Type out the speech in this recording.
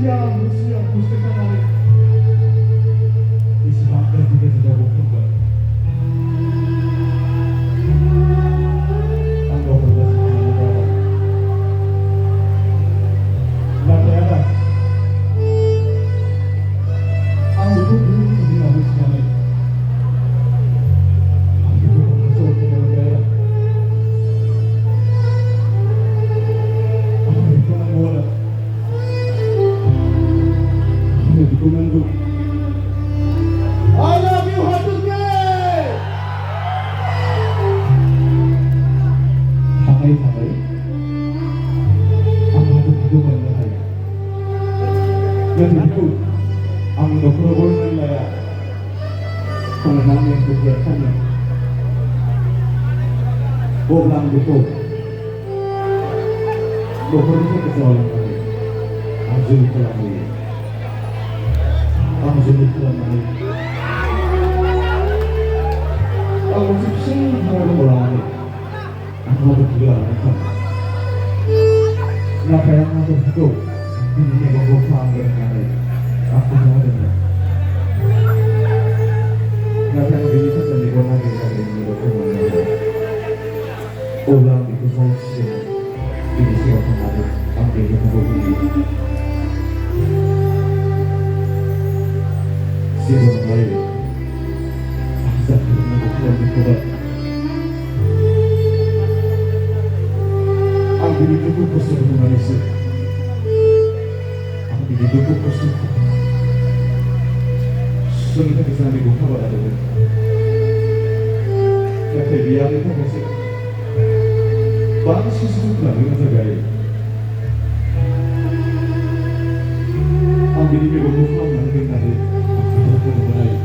siang pustakan narik disebabkan juga sudah bukan tanggal berdas negara nanti ada ambil dulu di habis kami ambil masuk ke negara ambil bola Kumanduk. I love you, Hattuke! Sampai-sampai ang matututukan na kaya. Yan dito, ang nakurabol ng laya. Pangalang yung kukyatan niya. Boglang dito. Boglang sa kasawalan kami. Ang sulit ko lang ulit. Ang sulit ko lang ulit. Ang sipsing harap marami. Ang matutulang na kami. Napaya nga ito. Hindi niya magpapanggan kami. Ako na rin. Napaya mabilisan sa likod na ginagawa niyo ko mga ulang ito sa siya. Pinisiwa ko natin ang tingin ng buhay. Siya ng bayan. Ang sakit ng buhay dito ba? Ang binitugod ko sa mga isip. Ang binitugod ko sa sunod na kasama ko ka wala doon. Kaya kaibiyan ito kasi bakit susunod lang yung matagay? Ang binibig ko ng mga natin ang pinagod ko ng